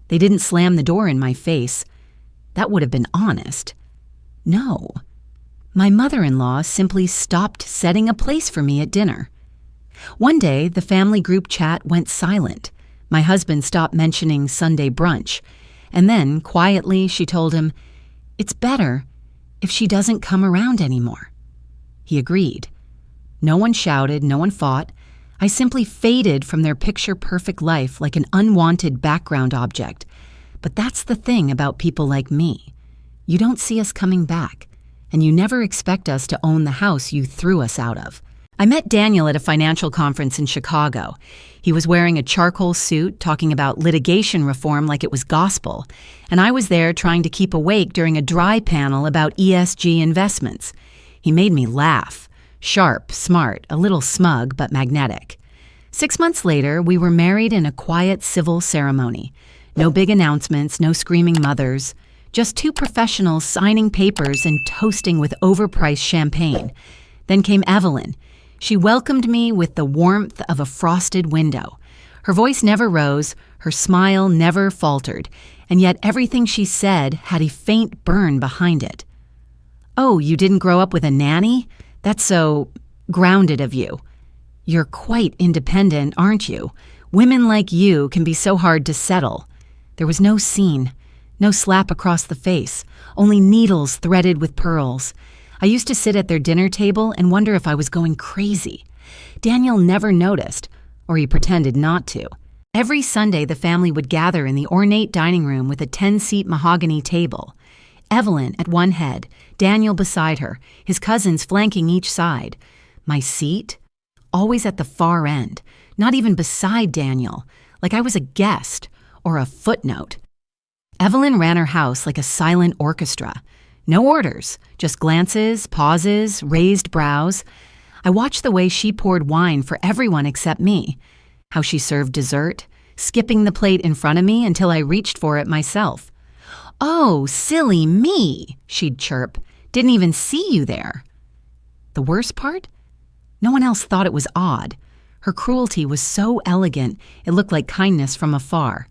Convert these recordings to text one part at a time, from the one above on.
They didn't slam the door in my face. That would have been honest. No. My mother-in-law simply stopped setting a place for me at dinner. One day, the family group chat went silent. My husband stopped mentioning Sunday brunch, and then, quietly, she told him, "It's better if she doesn't come around anymore." He agreed. No one shouted, no one fought. I simply faded from their picture-perfect life like an unwanted background object. But that's the thing about people like me. You don't see us coming back, and you never expect us to own the house you threw us out of. I met Daniel at a financial conference in Chicago. He was wearing a charcoal suit, talking about litigation reform like it was gospel, and I was there trying to keep awake during a dry panel about ESG investments. He made me laugh. Sharp, smart, a little smug, but magnetic. 6 months later, we were married in a quiet civil ceremony. No big announcements, no screaming mothers. Just two professionals signing papers and toasting with overpriced champagne. Then came Evelyn. She welcomed me with the warmth of a frosted window. Her voice never rose, her smile never faltered, and yet everything she said had a faint burn behind it. "Oh, you didn't grow up with a nanny? That's so grounded of you. You're quite independent, aren't you? Women like you can be so hard to settle." There was no scene, no slap across the face, only needles threaded with pearls. I used to sit at their dinner table and wonder if I was going crazy. Daniel never noticed, or he pretended not to. Every Sunday, the family would gather in the ornate dining room with a 10-seat mahogany table. Evelyn at one head, Daniel beside her, his cousins flanking each side. My seat? Always at the far end, not even beside Daniel, like I was a guest or a footnote. Evelyn ran her house like a silent orchestra. No orders, just glances, pauses, raised brows. I watched the way she poured wine for everyone except me, how she served dessert, skipping the plate in front of me until I reached for it myself. "Oh, silly me," she'd chirp. "Didn't even see you there." The worst part? No one else thought it was odd. Her cruelty was so elegant, it looked like kindness from afar.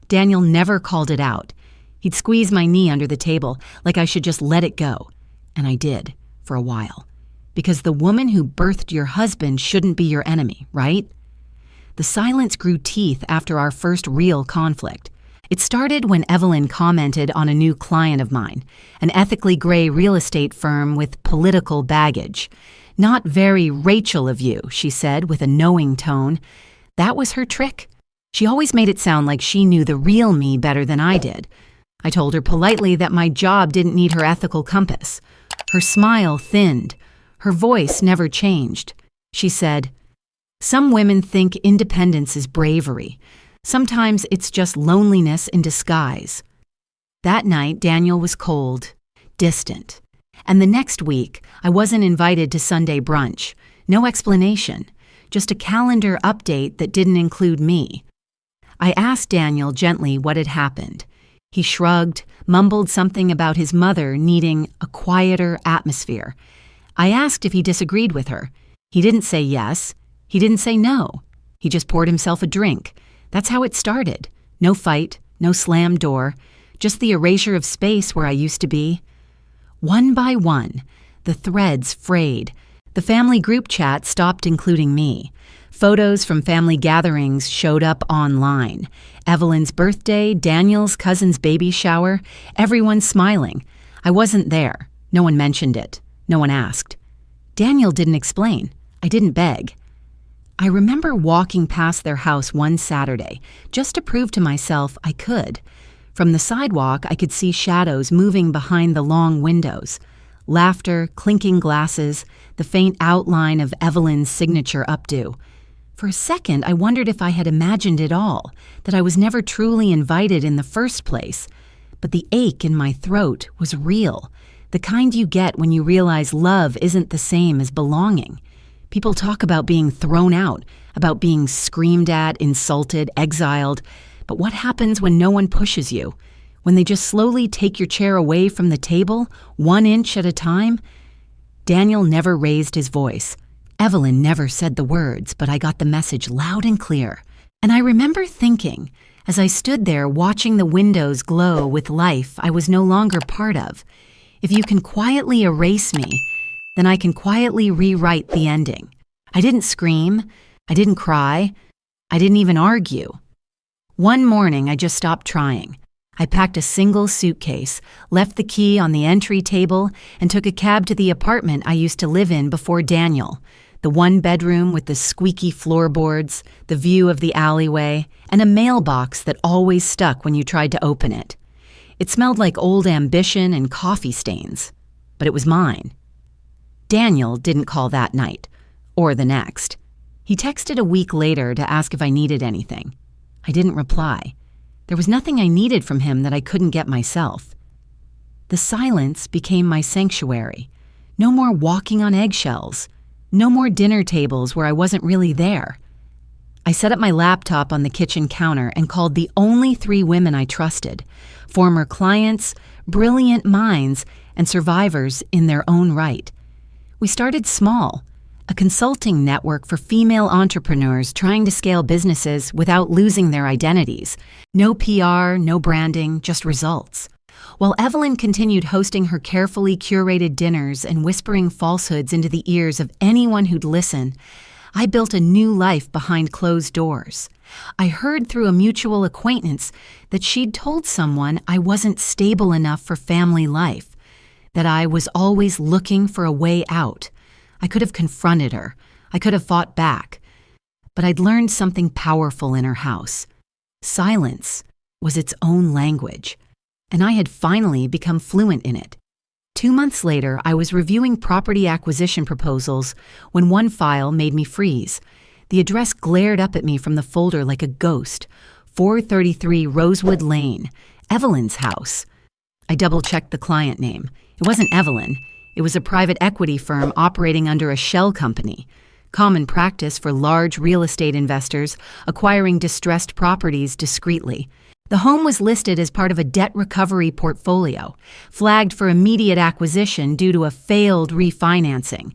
Daniel never called it out. He'd squeeze my knee under the table like I should just let it go. And I did, for a while. Because the woman who birthed your husband shouldn't be your enemy, right? The silence grew teeth after our first real conflict. It started when Evelyn commented on a new client of mine, an ethically gray real estate firm with political baggage. "Not very Rachel of you," she said with a knowing tone. That was her trick. She always made it sound like she knew the real me better than I did. I told her politely that my job didn't need her ethical compass. Her smile thinned. Her voice never changed. She said, "Some women think independence is bravery. Sometimes it's just loneliness in disguise." That night, Daniel was cold, distant. And the next week, I wasn't invited to Sunday brunch. No explanation, just a calendar update that didn't include me. I asked Daniel gently what had happened. He shrugged, mumbled something about his mother needing a quieter atmosphere. I asked if he disagreed with her. He didn't say yes. He didn't say no. He just poured himself a drink. That's how it started. No fight, no slammed door, just the erasure of space where I used to be. One by one, the threads frayed. The family group chat stopped including me. Photos from family gatherings showed up online. Evelyn's birthday, Daniel's cousin's baby shower, everyone smiling. I wasn't there. No one mentioned it. No one asked. Daniel didn't explain. I didn't beg. I remember walking past their house one Saturday, just to prove to myself I could. From the sidewalk, I could see shadows moving behind the long windows. Laughter, clinking glasses, the faint outline of Evelyn's signature updo. For a second, I wondered if I had imagined it all, that I was never truly invited in the first place. But the ache in my throat was real, the kind you get when you realize love isn't the same as belonging. People talk about being thrown out, about being screamed at, insulted, exiled. But what happens when no one pushes you? When they just slowly take your chair away from the table, 1 inch at a time? Daniel never raised his voice. Evelyn never said the words, but I got the message loud and clear. And I remember thinking, As I stood there watching the windows glow with life I was no longer part of, if you can quietly erase me, then I can quietly rewrite the ending. I didn't scream. I didn't cry. I didn't even argue. One morning, I just stopped trying. I packed a single suitcase, left the key on the entry table, and took a cab to the apartment I used to live in before Daniel, the one bedroom with the squeaky floorboards, the view of the alleyway, and a mailbox that always stuck when you tried to open it. It smelled like old ambition and coffee stains, but it was mine. Daniel didn't call that night, or the next. He texted a week later to ask if I needed anything. I didn't reply. There was nothing I needed from him that I couldn't get myself. The silence became my sanctuary. No more walking on eggshells. No more dinner tables where I wasn't really there. I set up my laptop on the kitchen counter and called the only 3 women I trusted, former clients, brilliant minds, and survivors in their own right. We started small, a consulting network for female entrepreneurs trying to scale businesses without losing their identities. No PR, no branding, just results. While Evelyn continued hosting her carefully curated dinners and whispering falsehoods into the ears of anyone who'd listen, I built a new life behind closed doors. I heard through a mutual acquaintance that she'd told someone I wasn't stable enough for family life, that I was always looking for a way out. I could have confronted her. I could have fought back. But I'd learned something powerful in her house. Silence was its own language, and I had finally become fluent in it. 2 months later, I was reviewing property acquisition proposals when one file made me freeze. The address glared up at me from the folder like a ghost. 433 Rosewood Lane, Evelyn's house. I double-checked the client name. It wasn't Evelyn. It was a private equity firm operating under a shell company, common practice for large real estate investors acquiring distressed properties discreetly. The home was listed as part of a debt recovery portfolio, flagged for immediate acquisition due to a failed refinancing.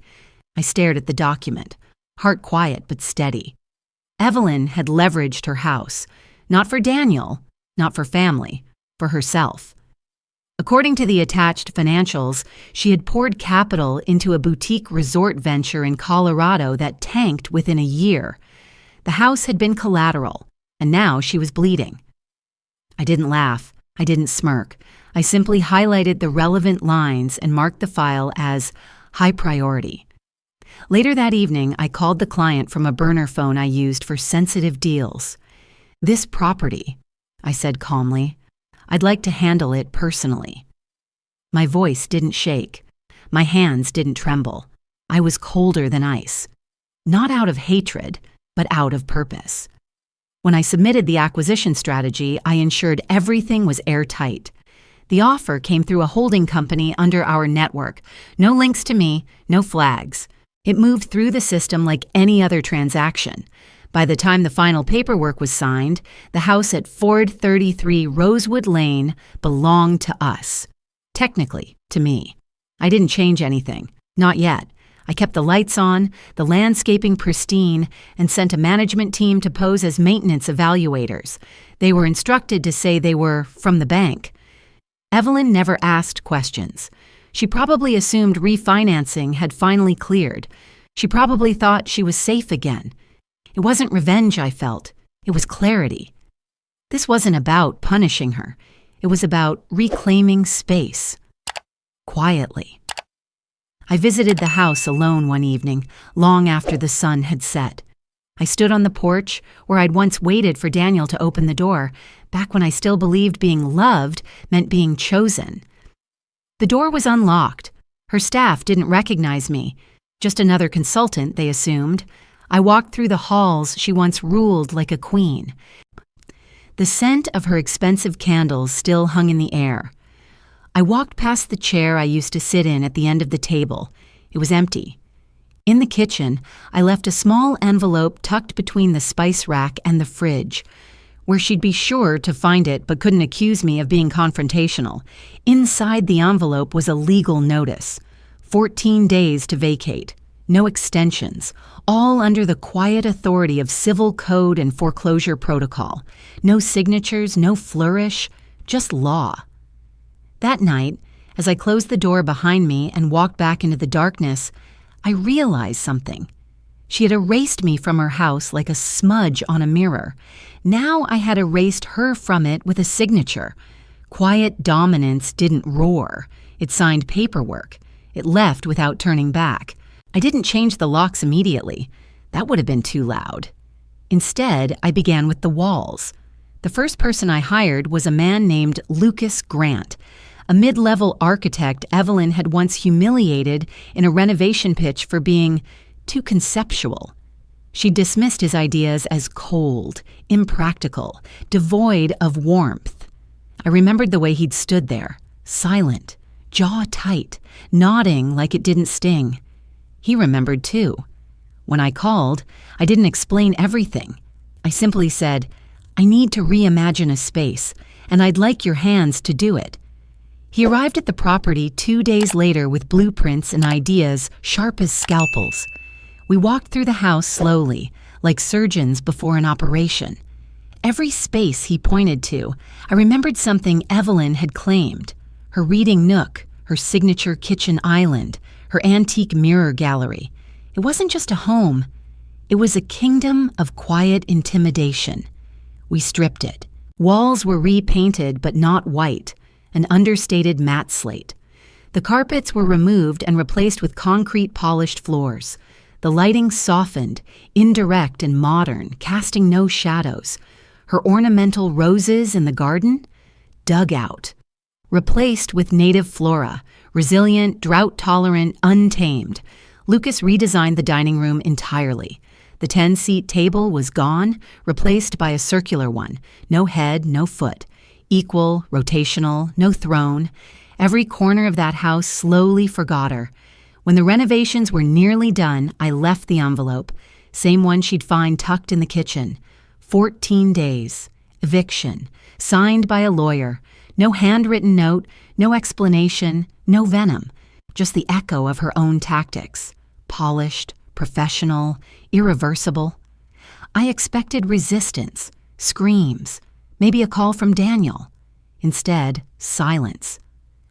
I stared at the document, heart quiet but steady. Evelyn had leveraged her house, not for Daniel, not for family, for herself. According to the attached financials, she had poured capital into a boutique resort venture in Colorado that tanked within a year. The house had been collateral, and now she was bleeding. I didn't laugh. I didn't smirk. I simply highlighted the relevant lines and marked the file as high priority. Later that evening, I called the client from a burner phone I used for sensitive deals. "This property," I said calmly. "I'd like to handle it personally." My voice didn't shake. My hands didn't tremble. I was colder than ice. Not out of hatred, but out of purpose. When I submitted the acquisition strategy, I ensured everything was airtight. The offer came through a holding company under our network. No links to me, no flags. It moved through the system like any other transaction. By the time the final paperwork was signed, the house at 433 Rosewood Lane belonged to us. Technically, to me. I didn't change anything. Not yet. I kept the lights on, the landscaping pristine, and sent a management team to pose as maintenance evaluators. They were instructed to say they were from the bank. Evelyn never asked questions. She probably assumed refinancing had finally cleared. She probably thought she was safe again. It wasn't revenge I felt. It was clarity. This wasn't about punishing her. It was about reclaiming space. Quietly. I visited the house alone one evening, long after the sun had set. I stood on the porch, where I'd once waited for Daniel to open the door, back when I still believed being loved meant being chosen. The door was unlocked. Her staff didn't recognize me. Just another consultant, they assumed. I walked through the halls she once ruled like a queen. The scent of her expensive candles still hung in the air. I walked past the chair I used to sit in at the end of the table. It was empty. In the kitchen, I left a small envelope tucked between the spice rack and the fridge, where she'd be sure to find it but couldn't accuse me of being confrontational. Inside the envelope was a legal notice. 14 days to vacate. no extensions, all under the quiet authority of civil code and foreclosure protocol. No signatures, no flourish, just law. That night, as I closed the door behind me and walked back into the darkness, I realized something. She had erased me from her house like a smudge on a mirror. Now I had erased her from it with a signature. Quiet dominance didn't roar. It signed paperwork. It left without turning back. I didn't change the locks immediately. That would have been too loud. Instead, I began with the walls. The first person I hired was a man named Lucas Grant, a mid-level architect Evelyn had once humiliated in a renovation pitch for being too conceptual. She dismissed his ideas as cold, impractical, devoid of warmth. I remembered the way he'd stood there, silent, jaw tight, nodding like it didn't sting. He remembered too. When I called, I didn't explain everything. I simply said, "I need to reimagine a space, and I'd like your hands to do it." He arrived at the property 2 days later with blueprints and ideas sharp as scalpels. We walked through the house slowly, like surgeons before an operation. Every space he pointed to, I remembered something Evelyn had claimed: her reading nook, her signature kitchen island, her antique mirror gallery. It wasn't just a home. It was a kingdom of quiet intimidation. We stripped it. Walls were repainted but not white, an understated matte slate. The carpets were removed and replaced with concrete polished floors. The lighting softened, indirect and modern, casting no shadows. Her ornamental roses in the garden? Dug out. Replaced with native flora, resilient, drought-tolerant, untamed. Lucas redesigned the dining room entirely. The 10-seat table was gone, replaced by a circular one. No head, no foot. Equal, rotational, no throne. Every corner of that house slowly forgot her. When the renovations were nearly done, I left the envelope, same one she'd find tucked in the kitchen. 14 days. Eviction. Signed by a lawyer. No handwritten note, no explanation, no venom. Just the echo of her own tactics. Polished, professional, irreversible. I expected resistance, screams, maybe a call from Daniel. Instead, silence,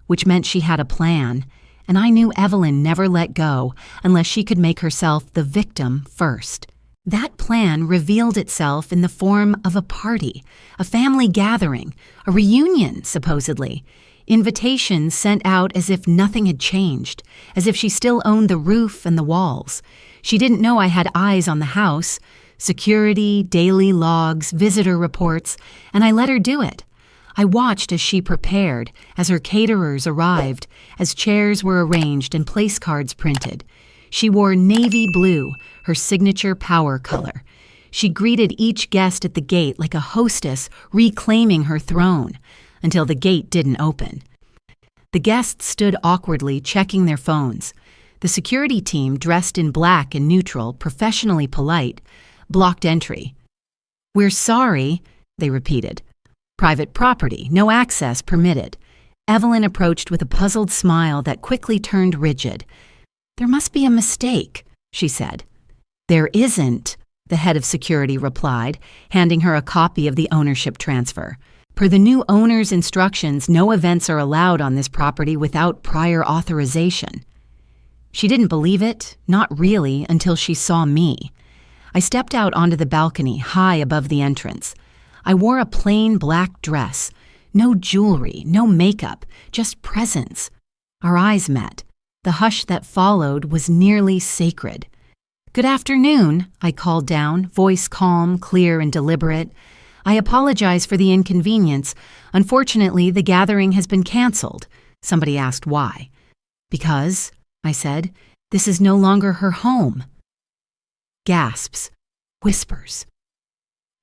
which meant she had a plan, and I knew Evelyn never let go unless she could make herself the victim first. That plan revealed itself in the form of a party, a family gathering, a reunion, supposedly. Invitations sent out as if nothing had changed, as if she still owned the roof and the walls. She didn't know I had eyes on the house, security, daily logs, visitor reports, and I let her do it. I watched as she prepared, as her caterers arrived, as chairs were arranged and place cards printed. She wore navy blue, her signature power color. She greeted each guest at the gate like a hostess reclaiming her throne, until the gate didn't open. The guests stood awkwardly, checking their phones. The security team, dressed in black and neutral, professionally polite, blocked entry. "We're sorry," they repeated. "Private property, no access permitted." Evelyn approached with a puzzled smile that quickly turned rigid. "There must be a mistake," she said. "There isn't," the head of security replied, handing her a copy of the ownership transfer. "Per the new owner's instructions, no events are allowed on this property without prior authorization." She didn't believe it, not really, until she saw me. I stepped out onto the balcony, high above the entrance. I wore a plain black dress. No jewelry, no makeup, just presence. Our eyes met. The hush that followed was nearly sacred. "Good afternoon," I called down, voice calm, clear, and deliberate. "I apologize for the inconvenience. Unfortunately, the gathering has been canceled." Somebody asked why. "Because," I said, "this is no longer her home." Gasps. Whispers.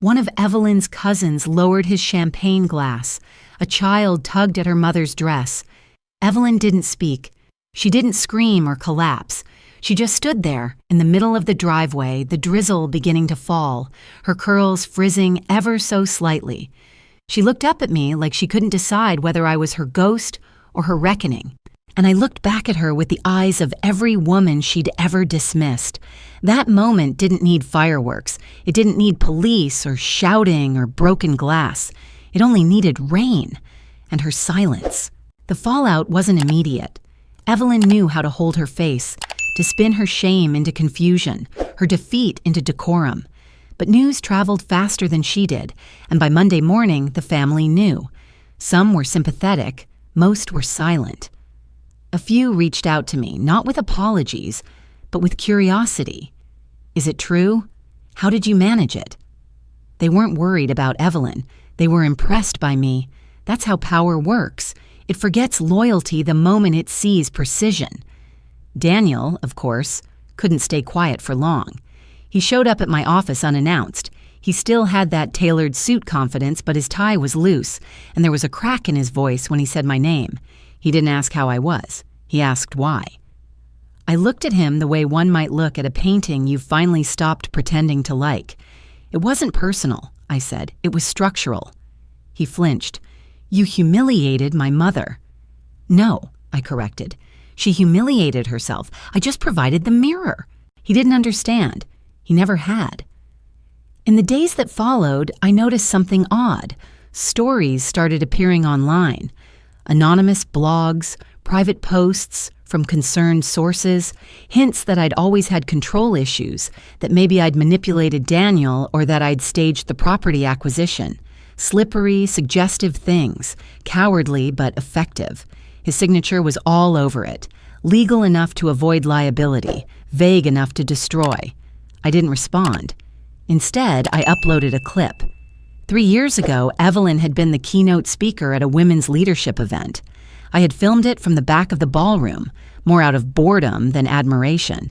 One of Evelyn's cousins lowered his champagne glass. A child tugged at her mother's dress. Evelyn didn't speak. She didn't scream or collapse. She just stood there, in the middle of the driveway, the drizzle beginning to fall, her curls frizzing ever so slightly. She looked up at me like she couldn't decide whether I was her ghost or her reckoning. And I looked back at her with the eyes of every woman she'd ever dismissed. That moment didn't need fireworks. It didn't need police or shouting or broken glass. It only needed rain and her silence. The fallout wasn't immediate. Evelyn knew how to hold her face, to spin her shame into confusion, her defeat into decorum. But news traveled faster than she did, and by Monday morning, the family knew. Some were sympathetic, most were silent. A few reached out to me, not with apologies, but with curiosity. Is it true? How did you manage it? They weren't worried about Evelyn. They were impressed by me. That's how power works. It forgets loyalty the moment it sees precision. Daniel, of course, couldn't stay quiet for long. He showed up at my office unannounced. He still had that tailored suit confidence, but his tie was loose, and there was a crack in his voice when he said my name. He didn't ask how I was. He asked why. I looked at him the way one might look at a painting you've finally stopped pretending to like. It wasn't personal, I said. It was structural. He flinched. You humiliated my mother. No, I corrected. She humiliated herself. I just provided the mirror. He didn't understand. He never had. In the days that followed, I noticed something odd. Stories started appearing online. Anonymous blogs, private posts from concerned sources, hints that I'd always had control issues, that maybe I'd manipulated Daniel or that I'd staged the property acquisition. Slippery, suggestive things, cowardly but effective. His signature was all over it, legal enough to avoid liability, vague enough to destroy. I didn't respond. Instead, I uploaded a clip. 3 years ago, Evelyn had been the keynote speaker at a women's leadership event. I had filmed it from the back of the ballroom, more out of boredom than admiration.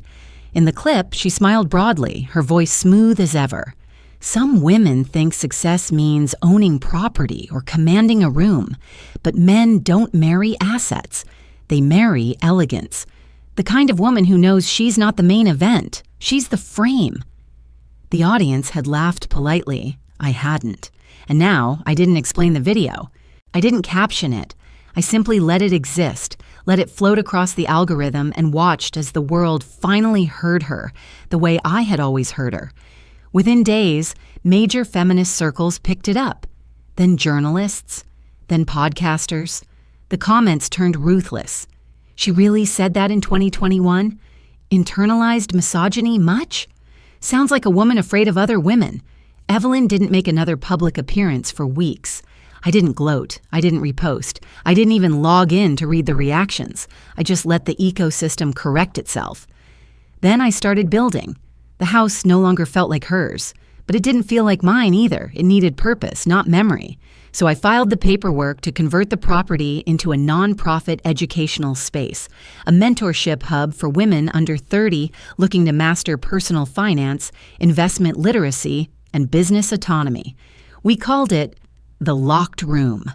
In the clip, she smiled broadly, her voice smooth as ever. Some women think success means owning property or commanding a room, but men don't marry assets. They marry elegance. The kind of woman who knows she's not the main event. She's the frame. The audience had laughed politely. I hadn't. And now I didn't explain the video. I didn't caption it. I simply let it exist, let it float across the algorithm and watched as the world finally heard her, the way I had always heard her. Within days, major feminist circles picked it up. Then journalists, then podcasters. The comments turned ruthless. She really said that in 2021? Internalized misogyny much? Sounds like a woman afraid of other women. Evelyn didn't make another public appearance for weeks. I didn't gloat. I didn't repost. I didn't even log in to read the reactions. I just let the ecosystem correct itself. Then I started building. The house no longer felt like hers, but it didn't feel like mine either. It needed purpose, not memory. So I filed the paperwork to convert the property into a nonprofit educational space, a mentorship hub for women under 30 looking to master personal finance, investment literacy, and business autonomy. We called it The Locked Room.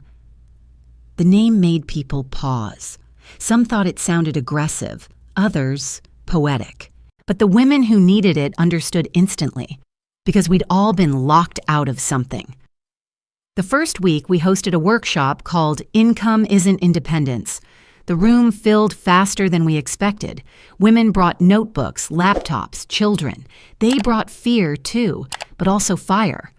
The name made people pause. Some thought it sounded aggressive, others poetic. But the women who needed it understood instantly, because we'd all been locked out of something. The first week, we hosted a workshop called Income Isn't Independence. The room filled faster than we expected. Women brought notebooks, laptops, children. They brought fear, too, but also fire.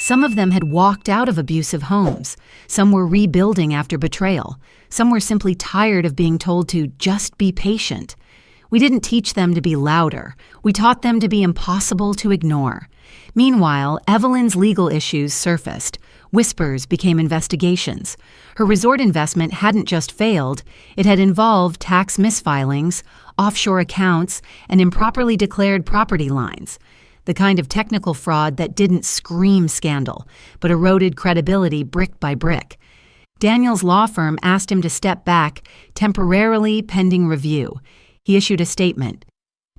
Some of them had walked out of abusive homes. Some were rebuilding after betrayal. Some were simply tired of being told to just be patient. We didn't teach them to be louder. We taught them to be impossible to ignore. Meanwhile, Evelyn's legal issues surfaced. Whispers became investigations. Her resort investment hadn't just failed, it had involved tax misfilings, offshore accounts, and improperly declared property lines. The kind of technical fraud that didn't scream scandal, but eroded credibility brick by brick. Daniel's law firm asked him to step back, temporarily pending review. He issued a statement.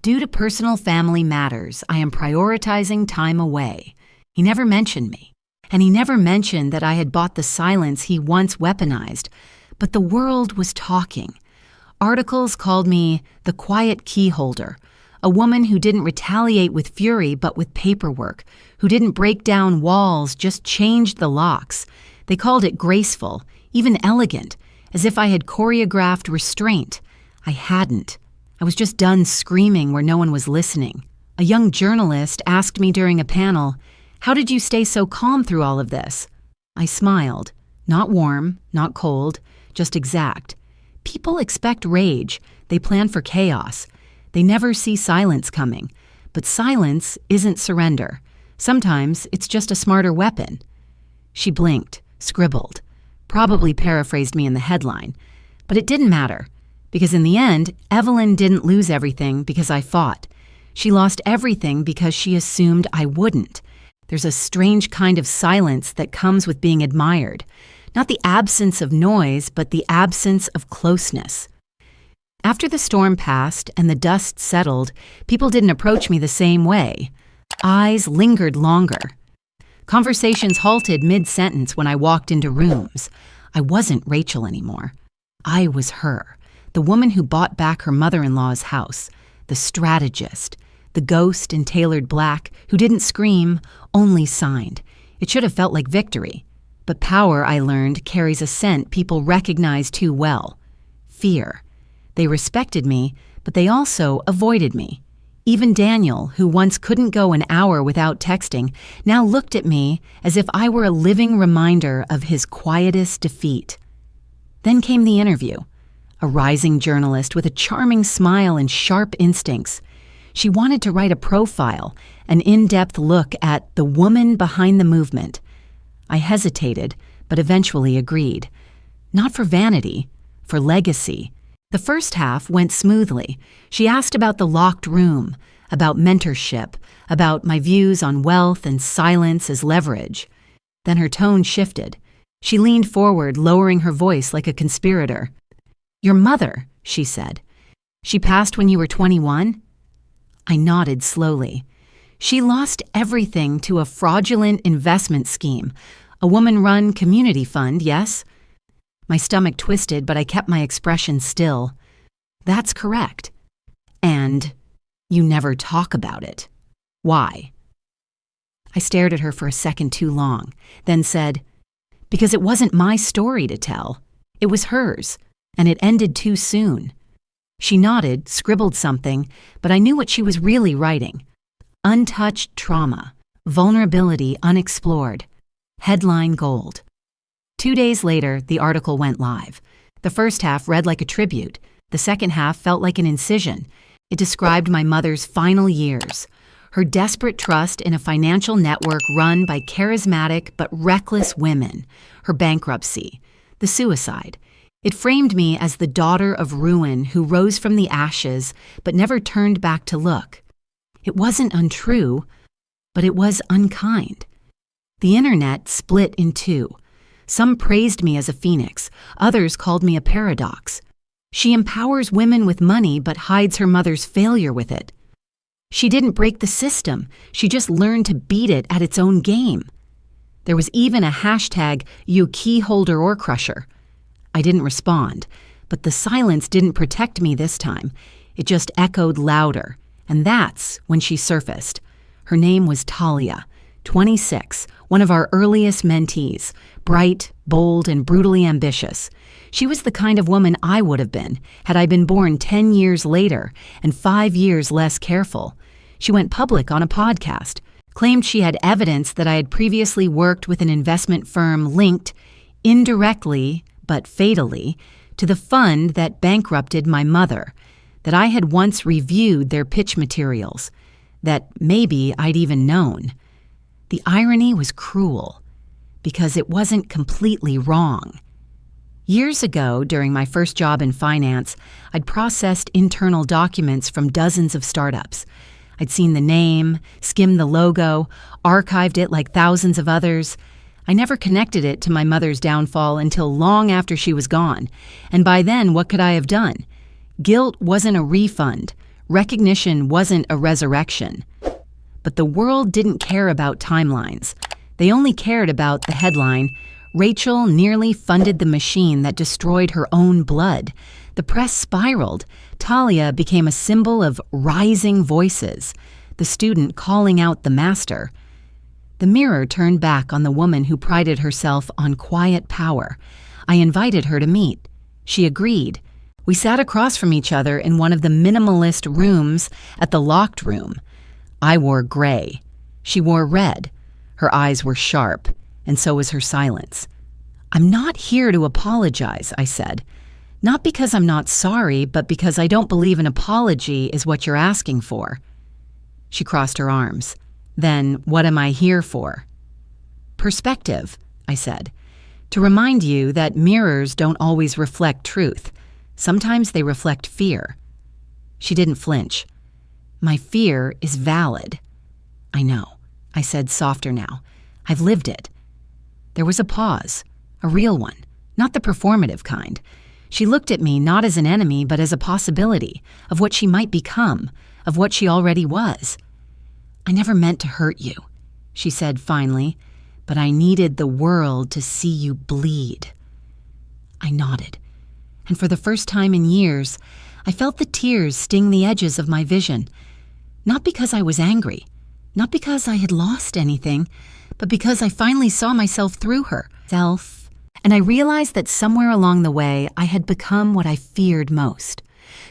Due to personal family matters, I am prioritizing time away. He never mentioned me. And he never mentioned that I had bought the silence he once weaponized. But the world was talking. Articles called me the quiet key holder, a woman who didn't retaliate with fury but with paperwork, who didn't break down walls, just changed the locks. They called it graceful, even elegant, as if I had choreographed restraint. I hadn't. I was just done screaming where no one was listening. A young journalist asked me during a panel, "How did you stay so calm through all of this?" I smiled. Not warm, not cold, just exact. People expect rage. They plan for chaos. They never see silence coming. But silence isn't surrender. Sometimes it's just a smarter weapon. She blinked, scribbled, probably paraphrased me in the headline. But it didn't matter, because in the end, Evelyn didn't lose everything because I fought. She lost everything because she assumed I wouldn't. There's a strange kind of silence that comes with being admired. Not the absence of noise, but the absence of closeness. After the storm passed and the dust settled, people didn't approach me the same way. Eyes lingered longer. Conversations halted mid-sentence when I walked into rooms. I wasn't Rachel anymore. I was her, the woman who bought back her mother-in-law's house, the strategist, the ghost in tailored black who didn't scream, only signed. It should have felt like victory. But power, I learned, carries a scent people recognize too well. Fear. They respected me, but they also avoided me. Even Daniel, who once couldn't go an hour without texting, now looked at me as if I were a living reminder of his quietest defeat. Then came the interview. A rising journalist with a charming smile and sharp instincts. She wanted to write a profile, an in-depth look at the woman behind the movement. I hesitated, but eventually agreed. Not for vanity, for legacy. The first half went smoothly. She asked about the locked room, about mentorship, about my views on wealth and silence as leverage. Then her tone shifted. She leaned forward, lowering her voice like a conspirator. "Your mother," she said. "She passed when you were 21? I nodded slowly. She lost everything to a fraudulent investment scheme. A woman-run community fund, yes? My stomach twisted, but I kept my expression still. That's correct. And you never talk about it. Why? I stared at her for a second too long, then said, "Because it wasn't my story to tell. It was hers, and it ended too soon." She nodded, scribbled something, but I knew what she was really writing. Untouched trauma, vulnerability unexplored, headline gold. 2 days later, the article went live. The first half read like a tribute. The second half felt like an incision. It described my mother's final years, her desperate trust in a financial network run by charismatic but reckless women, her bankruptcy, the suicide. It framed me as the daughter of ruin who rose from the ashes but never turned back to look. It wasn't untrue, but it was unkind. The internet split in two. Some praised me as a phoenix, others called me a paradox. She empowers women with money but hides her mother's failure with it. She didn't break the system, she just learned to beat it at its own game. There was even a hashtag, "You key holder or crusher." I didn't respond, but the silence didn't protect me this time. It just echoed louder, and that's when she surfaced. Her name was Talia, 26, one of our earliest mentees, bright, bold, and brutally ambitious. She was the kind of woman I would have been had I been born 10 years later and 5 years less careful. She went public on a podcast, claimed she had evidence that I had previously worked with an investment firm linked, indirectly but fatally, to the fund that bankrupted my mother, that I had once reviewed their pitch materials, that maybe I'd even known. The irony was cruel, because it wasn't completely wrong. Years ago, during my first job in finance, I'd processed internal documents from dozens of startups. I'd seen the name, skimmed the logo, archived it like thousands of others. I never connected it to my mother's downfall until long after she was gone, and by then, what could I have done? Guilt wasn't a refund. Recognition wasn't a resurrection. But the world didn't care about timelines. They only cared about the headline, "Rachel nearly funded the machine that destroyed her own blood." The press spiraled. Talia became a symbol of rising voices, the student calling out the master. The mirror turned back on the woman who prided herself on quiet power. I invited her to meet. She agreed. We sat across from each other in one of the minimalist rooms at the locked room. I wore gray. She wore red. Her eyes were sharp, and so was her silence. "I'm not here to apologize," I said. "Not because I'm not sorry, but because I don't believe an apology is what you're asking for." She crossed her arms. "Then what am I here for?" "Perspective," I said. "To remind you that mirrors don't always reflect truth. Sometimes they reflect fear." She didn't flinch. "My fear is valid." "I know," I said, softer now. "I've lived it." There was a pause, a real one, not the performative kind. She looked at me not as an enemy, but as a possibility of what she might become, of what she already was. "I never meant to hurt you," she said finally, "but I needed the world to see you bleed." I nodded, and for the first time in years, I felt the tears sting the edges of my vision. Not because I was angry, not because I had lost anything, but because I finally saw myself through her, and I realized that somewhere along the way I had become what I feared most.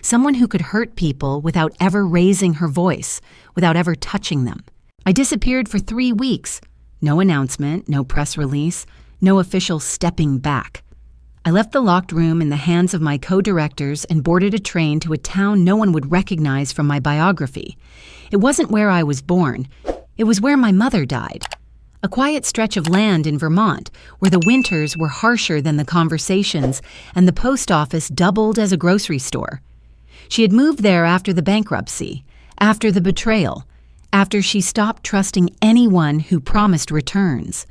Someone who could hurt people without ever raising her voice, without ever touching them. I disappeared for 3 weeks. No announcement, no press release, no official stepping back. I left the locked room in the hands of my co-directors and boarded a train to a town no one would recognize from my biography. It wasn't where I was born. It was where my mother died. A quiet stretch of land in Vermont, where the winters were harsher than the conversations and the post office doubled as a grocery store. She had moved there after the bankruptcy, after the betrayal, after she stopped trusting anyone who promised returns.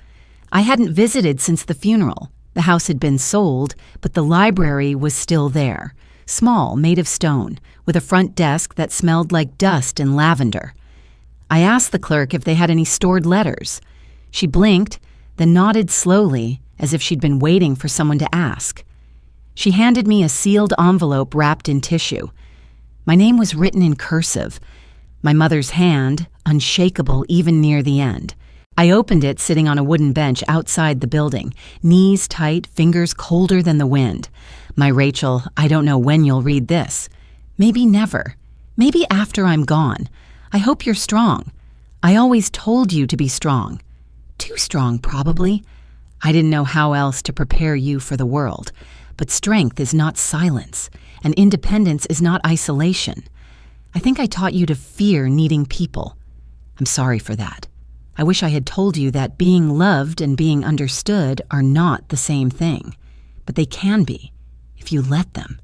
I hadn't visited since the funeral. The house had been sold, but the library was still there, small, made of stone, with a front desk that smelled like dust and lavender. I asked the clerk if they had any stored letters. She blinked, then nodded slowly, as if she'd been waiting for someone to ask. She handed me a sealed envelope wrapped in tissue. My name was written in cursive, my mother's hand unshakable even near the end. I opened it sitting on a wooden bench outside the building, knees tight, fingers colder than the wind. "My Rachel, I don't know when you'll read this. Maybe never. Maybe after I'm gone. I hope you're strong. I always told you to be strong. Too strong, probably. I didn't know how else to prepare you for the world. But strength is not silence, and independence is not isolation. I think I taught you to fear needing people. I'm sorry for that. I wish I had told you that being loved and being understood are not the same thing, but they can be, if you let them.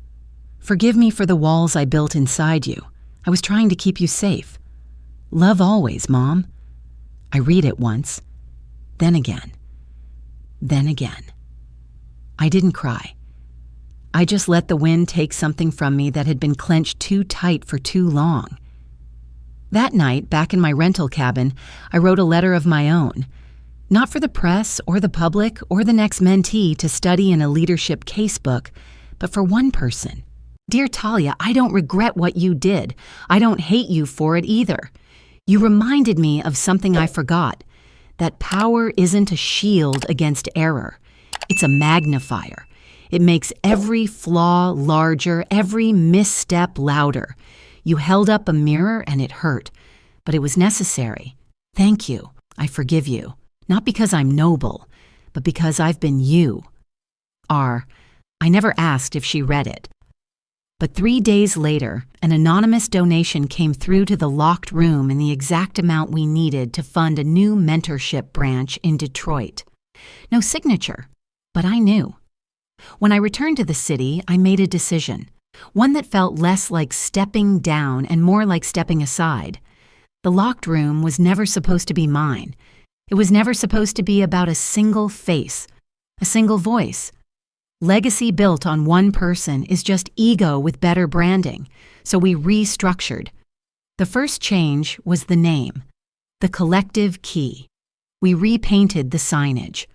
Forgive me for the walls I built inside you. I was trying to keep you safe. Love always, Mom." I read it once, then again, then again. I didn't cry. I just let the wind take something from me that had been clenched too tight for too long. That night, back in my rental cabin, I wrote a letter of my own. Not for the press or the public or the next mentee to study in a leadership casebook, but for one person. "Dear Talia, I don't regret what you did. I don't hate you for it either. You reminded me of something I forgot, that power isn't a shield against error. It's a magnifier. It makes every flaw larger, every misstep louder. You held up a mirror and it hurt, but it was necessary. Thank you. I forgive you. Not because I'm noble, but because I've been you." I never asked if she read it. But 3 days later, an anonymous donation came through to the locked room in the exact amount we needed to fund a new mentorship branch in Detroit. No signature, but I knew. When I returned to the city, I made a decision, one that felt less like stepping down and more like stepping aside. The locked room was never supposed to be mine. It was never supposed to be about a single face, a single voice. Legacy built on one person is just ego with better branding, so we restructured. The first change was the name, the collective key. We repainted the signage,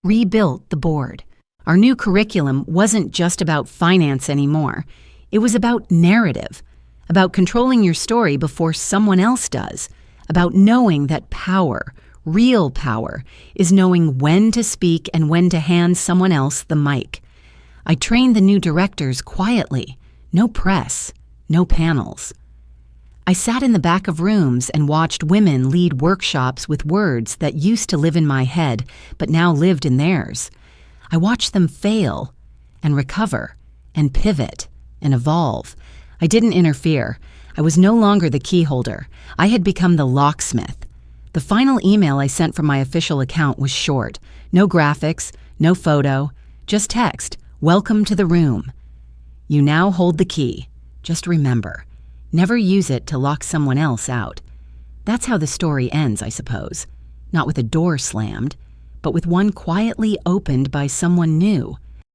rebuilt the board. Our new curriculum wasn't just about finance anymore. It was about narrative, about controlling your story before someone else does, about knowing that power, real power, is knowing when to speak and when to hand someone else the mic. I trained the new directors quietly. No press, no panels. I sat in the back of rooms and watched women lead workshops with words that used to live in my head but now lived in theirs. I watched them fail and recover and pivot and evolve. I didn't interfere. I was no longer the key holder. I had become the locksmith. The final email I sent from my official account was short. No graphics, no photo, just text. Welcome to the room. You now hold the key. Just remember, never use it to lock someone else out. That's how the story ends, I suppose. Not with a door slammed, but with one quietly opened by someone new.